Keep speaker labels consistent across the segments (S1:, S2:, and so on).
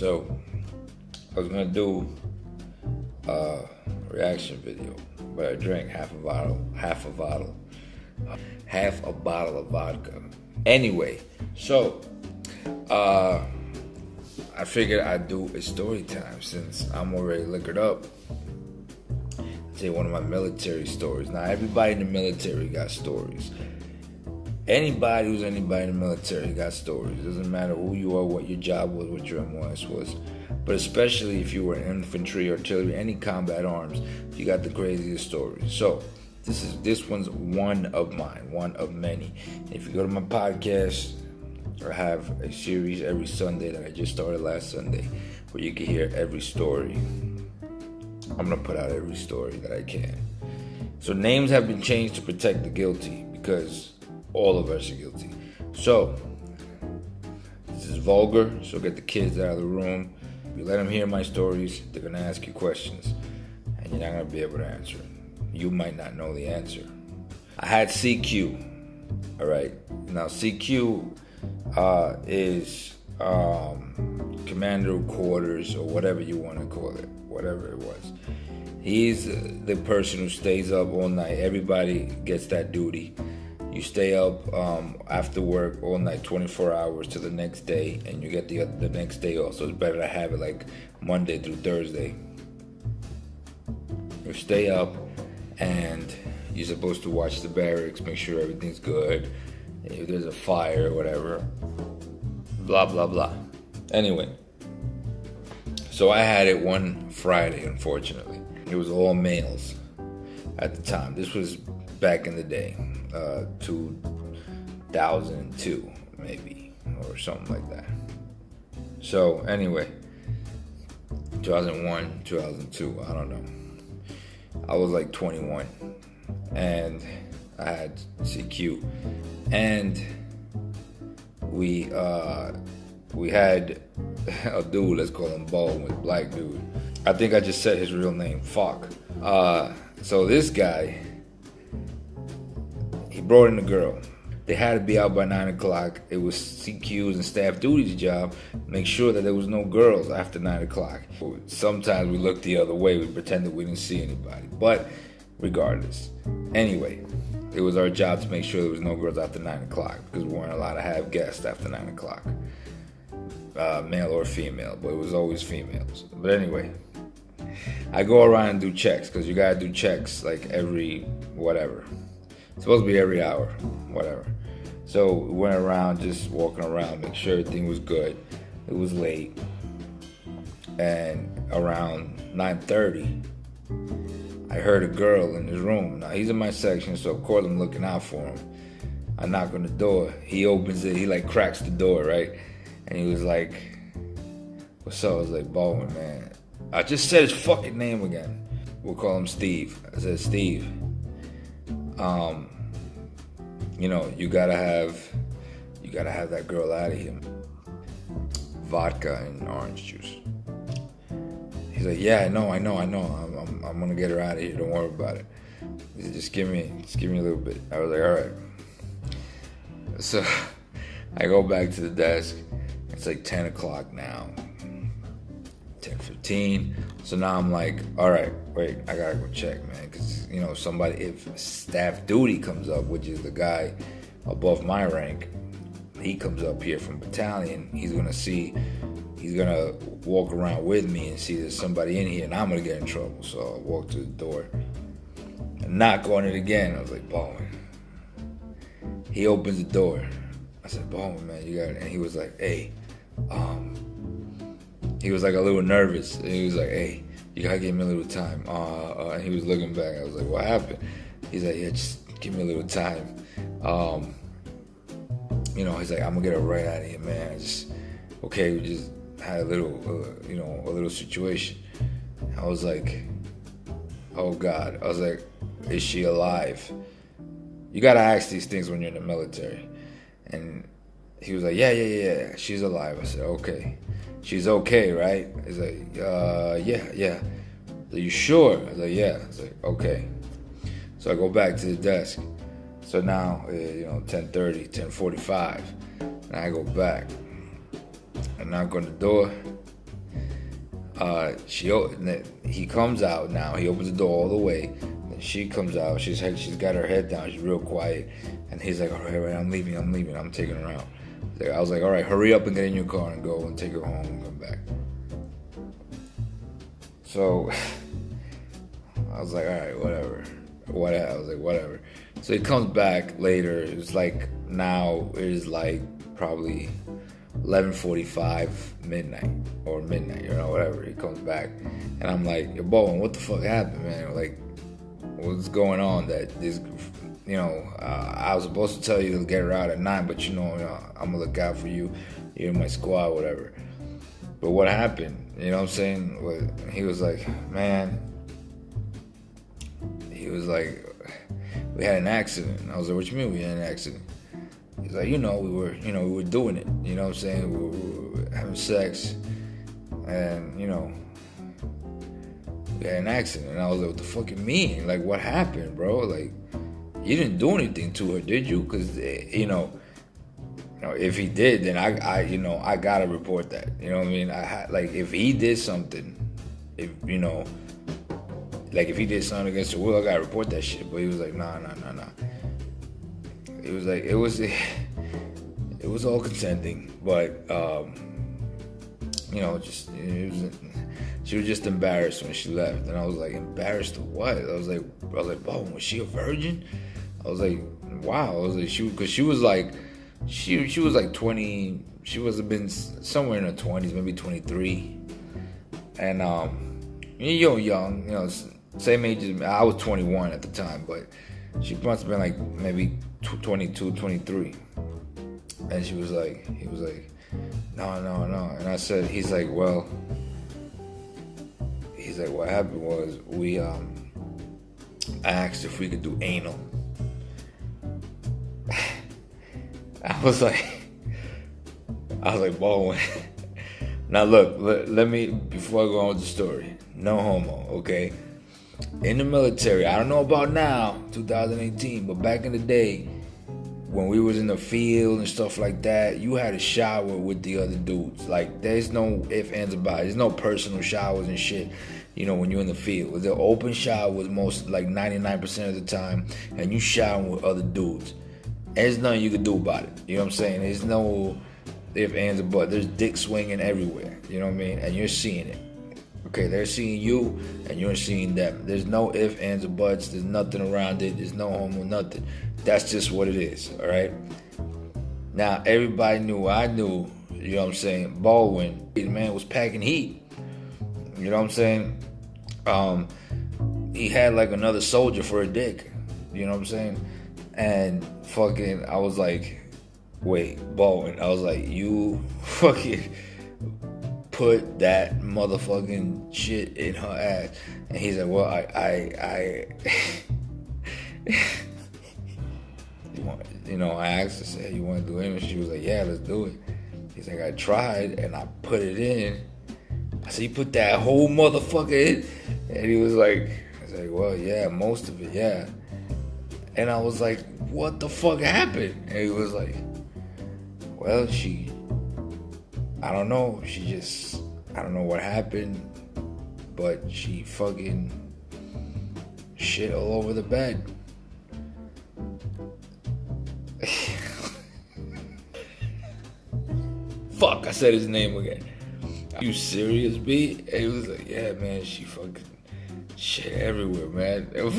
S1: So I was gonna do a reaction video, but I drank half a bottle of vodka. Anyway, so I figured I'd do a story time since I'm already liquored up. Say one of my military stories. Now everybody in the military got stories. Anybody who's anybody in the military got stories. It doesn't matter who you are, what your job was, what your MOS was. But especially if you were in infantry, artillery, any combat arms, you got the craziest stories. So this one's one of mine, one of many. If you go to my podcast, I have a series every Sunday that I just started last Sunday where you can hear every story. I'm gonna put out every story that I can. So names have been changed to protect the guilty because all of us are guilty. So this is vulgar, so get the kids out of the room. If you let them hear my stories, they're gonna ask you questions and you're not gonna be able to answer it. You might not know the answer. I had CQ. All right, now CQ is commander of quarters or whatever you want to call it, whatever it was. He's the person who stays up all night. Everybody gets that duty. You stay up after work all night, 24 hours to the next day, and you get the next day off. So it's better to have it like Monday through Thursday. You stay up, and you're supposed to watch the barracks, make sure everything's good. If there's a fire or whatever, blah, blah, blah. Anyway, so I had it one Friday, unfortunately. It was all males at the time. This was back in the day, 2002 maybe, or something like that. So anyway, 2001, 2002, I don't know. I was like 21, and I had CQ, and we had a dude, let's call him Baldwin, black dude. I think I just said his real name, fuck. So this guy, he brought in a girl. They had to be out by 9 o'clock. It was CQ's and staff duty's job, make sure that there was no girls after 9 o'clock. Sometimes we looked the other way, we pretended we didn't see anybody, but regardless. Anyway, it was our job to make sure there was no girls after 9 o'clock because we weren't allowed to have guests after 9 o'clock. Male or female, but it was always females. But anyway, I go around and do checks because you gotta do checks like every whatever. It's supposed to be every hour, whatever. So we went around just walking around, make sure everything was good. It was late, and around 9:30, I heard a girl in his room. Now he's in my section, so of course I'm looking out for him. I knock on the door. He opens it. He like cracks the door, right? And he was like, "What's up?" I was like, "Baldwin, man." I just said his fucking name again. We'll call him Steve. I said, "Steve, you gotta have that girl out of here. Vodka and orange juice." He's like, "Yeah, I know. I'm gonna get her out of here. Don't worry about it. He said, just give me a little bit." I was like, "All right." So I go back to the desk. It's like 10 o'clock now. 10:15. So now I'm like, all right, wait, I gotta go check, man, because if staff duty comes up, which is the guy above my rank, he comes up here from battalion. He's gonna walk around with me and see there's somebody in here, and I'm gonna get in trouble. So I walk to the door and knock on it again. I was like, "Baldwin." He opens the door. I said, "Baldwin, man, you got it." And he was like, "Hey, he was like a little nervous. And he was like, "Hey, you gotta give me a little time." And he was looking back. I was like, "What happened?" He's like, "Yeah, just give me a little time." He's like, "I'm gonna get her right out of here, man. We just had a little situation." I was like, "Oh God." I was like, "Is she alive?" You gotta ask these things when you're in the military. And he was like, yeah, she's alive. I said, "Okay. She's okay, right?" He's like, yeah. Are you sure? I was like, "Yeah." I was like, "Okay." So I go back to the desk. So now, 10:30, 10:45, and I go back. I knock on the door. he comes out now. He opens the door all the way. Then she comes out. She's got her head down. She's real quiet. And he's like, all right, I'm leaving. I'm taking her out. I was like, all right, hurry up and get in your car and go and take her home and come back. So I was like, all right, whatever. I was like, whatever. So he comes back later. It's like now it is like probably 11:45 midnight, whatever. He comes back, and I'm like, yo, Bowen, what the fuck happened, man? Like, what's going on? That this, I was supposed to tell you to get her out at 9, but I'm gonna look out for you. You're in my squad, whatever. But what happened? You know what I'm saying? He was like, man. He was like, we had an accident. And I was like, what you mean we had an accident? He's like, we were doing it. You know what I'm saying? We were having sex, and we had an accident. And I was like, what the fuck you mean? Like, what happened, bro? Like, you didn't do anything to her, did you? Because if he did, then I gotta report that. You know what I mean? If he did something, if he did something against her will, I gotta report that shit. But he was like, nah. It was like it was all consenting, but she was just embarrassed when she left, and I was like, embarrassed of what? I was like, oh, was she a virgin? I was like, wow. I was like, she was like 20. She must have been somewhere in her 20s, maybe 23, and you're young, same age as me. I was 21 at the time, but she must have been like maybe 22, 23. And he was like, no. And I said, he's like, what happened was I asked if we could do anal. I was like, Bowen. Now look, let me, before I go on with the story, no homo, okay? In the military, I don't know about now, 2018, but back in the day, when we was in the field and stuff like that, you had a shower with the other dudes. Like, there's no ifs, ands, or buts. There's no personal showers and shit, when you're in the field. The open shower was most, like 99% of the time, and you showering with other dudes. There's nothing you can do about it. You know what I'm saying? There's no ifs, ands, or buts. There's dick swinging everywhere. You know what I mean? And you're seeing it. Okay, they're seeing you, and you're seeing them. There's no ifs, ands, or buts. There's nothing around it. There's no homo, nothing. That's just what it is, all right? Now, everybody knew, I knew, you know what I'm saying, Baldwin, the man was packing heat. You know what I'm saying? He had like another soldier for a dick. You know what I'm saying? And fucking, I was like, wait, Baldwin. I was like, you fucking put that motherfucking shit in her ass. And he's like, well, I I asked her, said, you want to do it? And she was like, yeah, let's do it. He's like, I tried, and I put it in. I said, you put that whole motherfucker in? And he was like, well, yeah, most of it, yeah. And I was like, what the fuck happened? And he was like, well, I don't know. I don't know what happened, but she fucking shit all over the bed. Fuck, I said his name again. Are you serious, B? And he was like, yeah, man, she fucking shit everywhere, man. And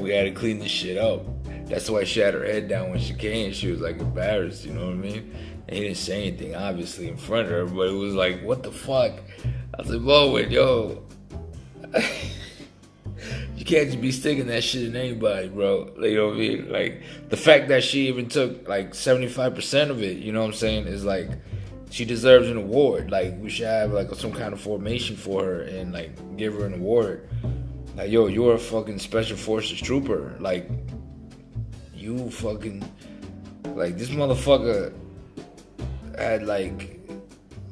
S1: we had to clean the shit up. That's why she had her head down when she came. She was like embarrassed, you know what I mean? And he didn't say anything, obviously, in front of her, but it was like, what the fuck? I was like, Bowen, yo. You can't just be sticking that shit in anybody, bro. You know what I mean? Like, the fact that she even took, like, 75% of it, you know what I'm saying, is like, she deserves an award. Like, we should have, like, some kind of formation for her and, like, give her an award. Like, yo, you're a fucking Special Forces trooper. Like, you fucking... Like, this motherfucker had, like,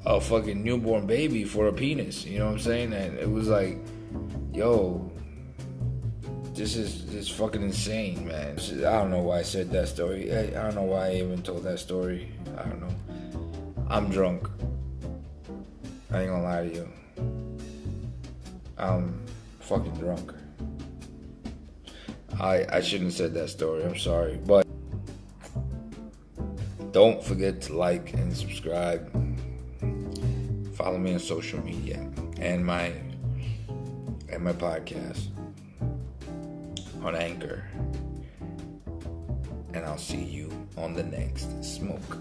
S1: a fucking newborn baby for a penis. You know what I'm saying? And it was like, yo... This is fucking insane, man. I don't know why I said that story. I don't know why I even told that story. I don't know. I'm drunk. I ain't gonna lie to you. I'm fucking drunk. I shouldn't have said that story. I'm sorry. But don't forget to like and subscribe. Follow me on social media and my podcast on Anchor. And I'll see you on the next smoke.